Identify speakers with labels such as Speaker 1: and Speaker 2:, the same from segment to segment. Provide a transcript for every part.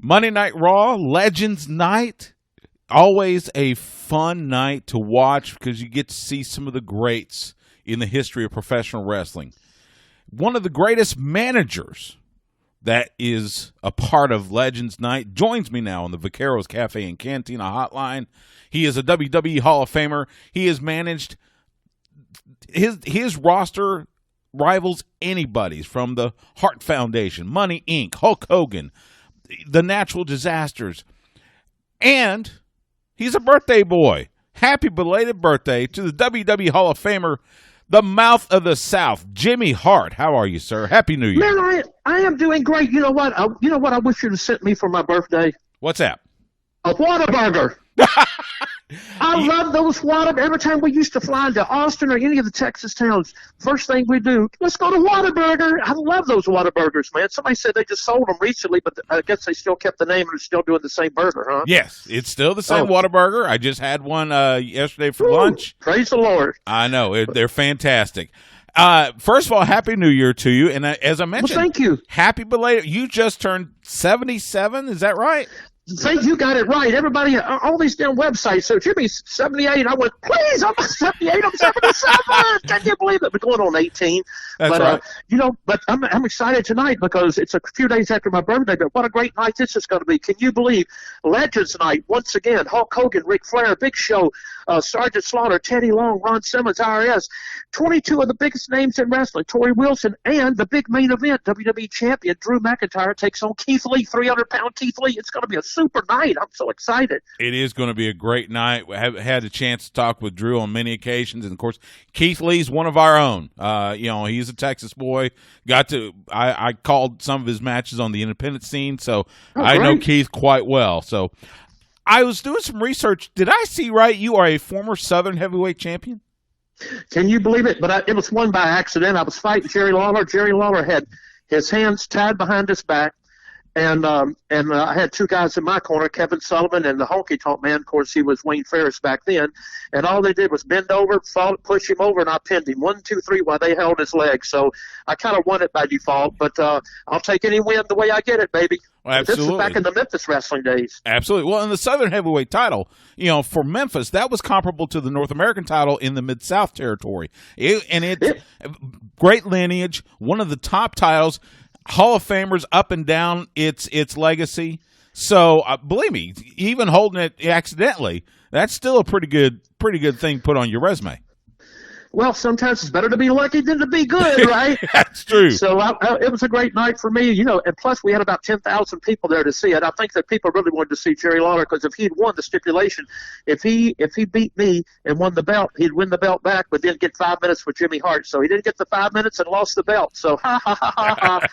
Speaker 1: Monday Night Raw Legends Night. Always a fun night to watch because you get to see some of the greats in the history of professional wrestling. One of the greatest managers that is a part of Legends Night joins me now on the Vaqueros Cafe and Cantina hotline. He is a WWE Hall of Famer. He has managed his roster rivals anybody's, from the Hart Foundation, Money Inc., Hulk Hogan, the Natural Disasters, and he's a birthday boy. Happy belated birthday to the WWE Hall of Famer, the Mouth of the South, Jimmy Hart. How are you, sir? Happy New Year.
Speaker 2: Man, I am doing great. You know what? I wish you'd have sent me for my birthday?
Speaker 1: What's that?
Speaker 2: A Whataburger. I love those Whataburgers. Every time we used to fly into Austin or any of the Texas towns, first thing we do, let's go to Whataburger. I love those Whataburgers, man. Somebody said they just sold them recently, but I guess they still kept the name and are still doing the same burger, huh?
Speaker 1: Yes, it's still the same Whataburger. I just had one yesterday for lunch.
Speaker 2: Praise the Lord.
Speaker 1: I know. They're fantastic. First of all, Happy New Year to you. And as I mentioned,
Speaker 2: thank you.
Speaker 1: Happy belated. You just turned 77. Is that right?
Speaker 2: Think you got it right. Everybody, all these damn websites. So Jimmy's 78. I went, please, I'm not 78. I'm 77. Can you believe it? We're going on 18.
Speaker 1: That's right.
Speaker 2: But I'm excited tonight because it's a few days after my birthday. But what a great night this is going to be. Can you believe Legends Night once again? Hulk Hogan, Ric Flair, Big Show, Sergeant Slaughter, Teddy Long, Ron Simmons, IRS. 22 of the biggest names in wrestling. Torrie Wilson, and the big main event, WWE Champion Drew McIntyre takes on Keith Lee, 300-pound Keith Lee. It's going to be a super night. I'm so excited.
Speaker 1: It is going to be a great night. We have had a chance to talk with Drew on many occasions, and of course, Keith Lee's one of our own. He's a Texas boy. I called some of his matches on the independent scene, so I know Keith quite well. So I was doing some research. Did I see right? You are a former Southern heavyweight champion?
Speaker 2: Can you believe it? But it was won by accident. I was fighting Jerry Lawler. Jerry Lawler had his hands tied behind his back. And I had two guys in my corner, Kevin Sullivan and the honky tonk man. Of course, he was Wayne Ferris back then. And all they did was bend over, push him over, and I pinned him 1, 2, 3 while they held his leg. So I kind of won it by default. But I'll take any win the way I get it, baby.
Speaker 1: Well, absolutely.
Speaker 2: This is back in the Memphis wrestling days.
Speaker 1: Absolutely. Well, in the Southern heavyweight title, for Memphis, that was comparable to the North American title in the Mid-South territory. It's great lineage, one of the top titles. Hall of Famers up and down its legacy. So believe me, even holding it accidentally, that's still a pretty good thing to put on your resume.
Speaker 2: Well, sometimes it's better to be lucky than to be good, right?
Speaker 1: That's true.
Speaker 2: So it was a great night for me, and plus we had about 10,000 people there to see it. I think that people really wanted to see Jerry Lawler because if he'd won the stipulation, if he beat me and won the belt, he'd win the belt back, but then get 5 minutes with Jimmy Hart. So he didn't get the 5 minutes and lost the belt. So ha ha ha ha ha.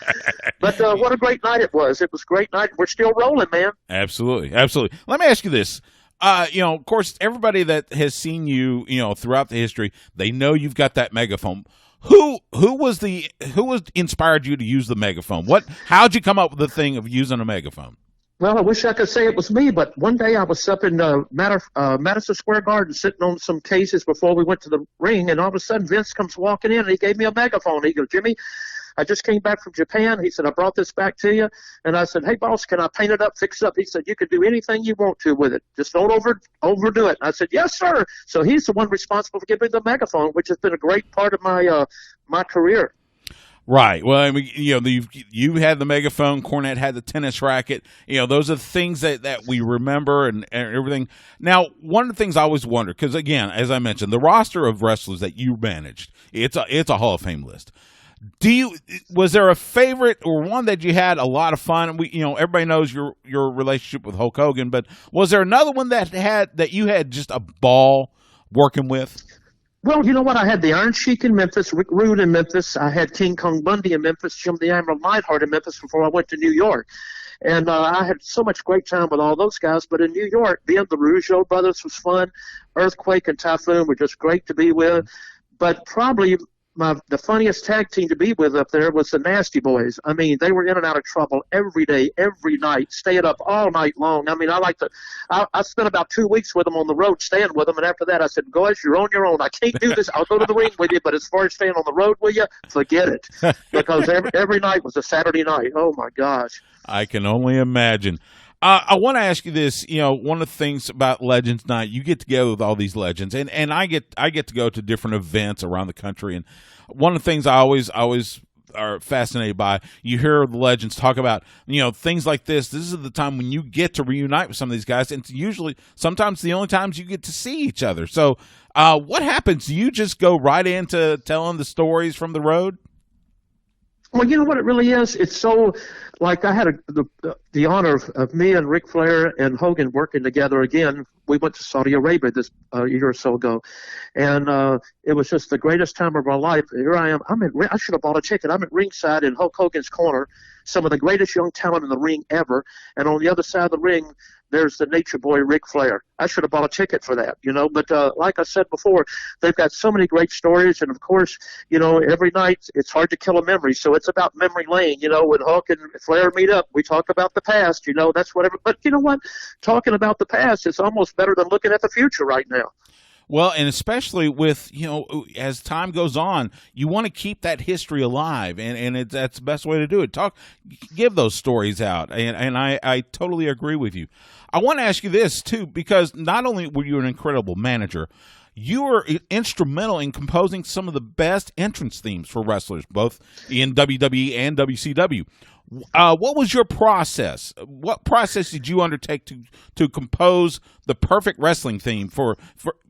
Speaker 2: But what a great night it was. It was a great night. We're still rolling, man.
Speaker 1: Absolutely, absolutely. Let me ask you this. Of course, everybody that has seen you, throughout the history, they know you've got that megaphone. Who inspired you to use the megaphone? How'd you come up with the thing of using a megaphone?
Speaker 2: Well, I wish I could say it was me, but one day I was up in Madison Square Garden sitting on some cases before we went to the ring, and all of a sudden Vince comes walking in and he gave me a megaphone. He goes, Jimmy, I just came back from Japan. He said, I brought this back to you. And I said, hey, boss, can I paint it up, fix it up? He said, you can do anything you want to with it. Just don't overdo it. And I said, yes, sir. So he's the one responsible for giving me the megaphone, which has been a great part of my career.
Speaker 1: Right. Well, I mean, you had the megaphone. Cornette had the tennis racket. Those are the things that we remember and everything. Now, one of the things I always wonder, because again, as I mentioned, the roster of wrestlers that you managed, it's a Hall of Fame list. Was there a favorite or one that you had a lot of fun? Everybody knows your relationship with Hulk Hogan, but was there another one that you had just a ball working with?
Speaker 2: Well, you know what? I had the Iron Sheik in Memphis, Rick Rude in Memphis. I had King Kong Bundy in Memphis, Jim the Animal Neidhart in Memphis before I went to New York. And I had so much great time with all those guys. But in New York, being the Rougeau brothers was fun. Earthquake and Typhoon were just great to be with. But probably the funniest tag team to be with up there was the Nasty Boys. I mean, they were in and out of trouble every day, every night, staying up all night long. I mean, I spent about 2 weeks with them on the road, staying with them, and after that I said, guys, you're on your own. I can't do this. I'll go to the ring with you, but as far as staying on the road with you, forget it. Because every night was a Saturday night. Oh, my gosh.
Speaker 1: I can only imagine. I want to ask you this. You know, one of the things about Legends Night, you get together with all these legends, and I get to go to different events around the country. And one of the things I always are fascinated by, you hear the legends talk about, you know, things like this. This is the time when you get to reunite with some of these guys, and it's usually sometimes the only times you get to see each other. So, what happens? Do you just go right into telling the stories from the road?
Speaker 2: Well, you know what it really is? It's so, like, I had the honor of me and Ric Flair and Hogan working together again. We went to Saudi Arabia this year or so ago, and it was just the greatest time of our life. Here I am. I should have bought a ticket. I'm at ringside in Hulk Hogan's corner, some of the greatest young talent in the ring ever, and on the other side of the ring, there's the Nature Boy, Ric Flair. I should have bought a ticket for that, you know. But like I said before, they've got so many great stories. And, of course, you know, every night it's hard to kill a memory. So it's about memory lane. You know, when Hulk and Flair meet up, we talk about the past, you know. That's whatever. But you know what? Talking about the past is almost better than looking at the future right now.
Speaker 1: Well, and especially with, you know, as time goes on, you want to keep that history alive, and that's the best way to do it. Give those stories out, and I totally agree with you. I want to ask you this, too, because not only were you an incredible manager, you were instrumental in composing some of the best entrance themes for wrestlers, both in WWE and WCW. What was your process? What process did you undertake to compose the perfect wrestling theme for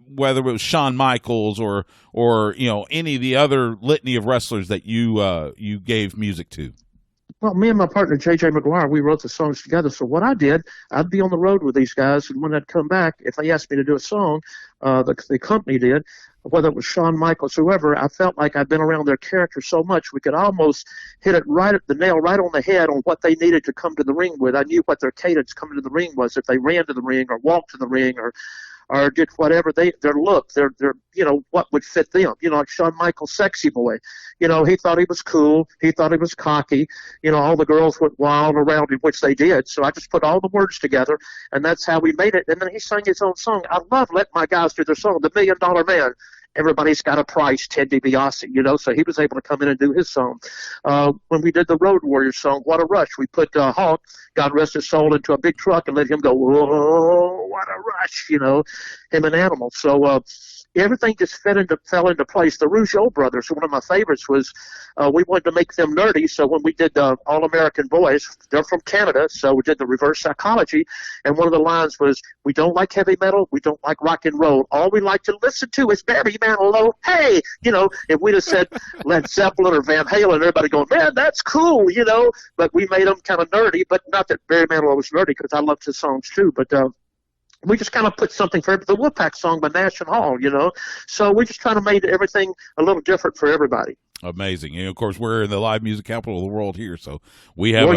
Speaker 1: whether it was Shawn Michaels or you know, any of the other litany of wrestlers that you gave music to?
Speaker 2: Well, me and my partner, J.J. McGuire, we wrote the songs together. So what I did, I'd be on the road with these guys, and when I'd come back, if they asked me to do a song, the company did, whether it was Shawn Michaels, whoever, I felt like I'd been around their character so much, we could almost hit it right at the nail, right on the head on what they needed to come to the ring with. I knew what their cadence coming to the ring was, if they ran to the ring or walked to the ring or did whatever their look, their you know, what would fit them. You know, like Shawn Michaels, Sexy Boy. You know, he thought he was cool. He thought he was cocky. You know, all the girls went wild around him, which they did. So I just put all the words together, and that's how we made it. And then he sang his own song. I love Let My Guys Do Their Song, The $1 Million Man. Everybody's got a price, Ted DiBiase, you know, so he was able to come in and do his song. When we did the Road Warriors song, What a Rush, we put Hulk, God rest his soul, into a big truck and let him go, whoa, what a rush, you know, him and Animal. So everything just fell into place. The Rougeau brothers, one of my favorites, was we wanted to make them nerdy. So when we did All American Boys, they're from Canada, so we did the reverse psychology. And one of the lines was, we don't like heavy metal, we don't like rock and roll. All we like to listen to is Barry Manilow. Hey, you know, if we'd have said Led Zeppelin or Van Halen, everybody going, man, that's cool, you know. But we made them kind of nerdy, but not that Barry Manilow was nerdy, because I loved his songs too. But we just kind of put something for the Wolfpack song by Nash and Hall, you know. So we just trying to make everything a little different for everybody.
Speaker 1: Amazing. And of course, we're in the live music capital of the world here, so we have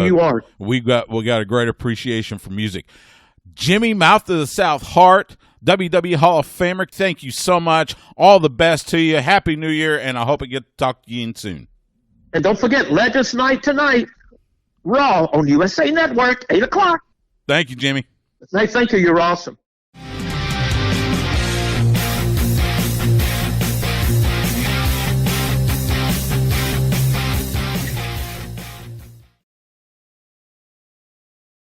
Speaker 1: we got a great appreciation for music. Jimmy, Mouth of the South Hart, WWE Hall of Famer, thank you so much. All the best to you. Happy New Year, and I hope I get to talk to you again soon.
Speaker 2: And don't forget, Legends Night tonight, Raw on USA Network, 8 o'clock.
Speaker 1: Thank you, Jimmy.
Speaker 2: Hey, thank you. You're awesome.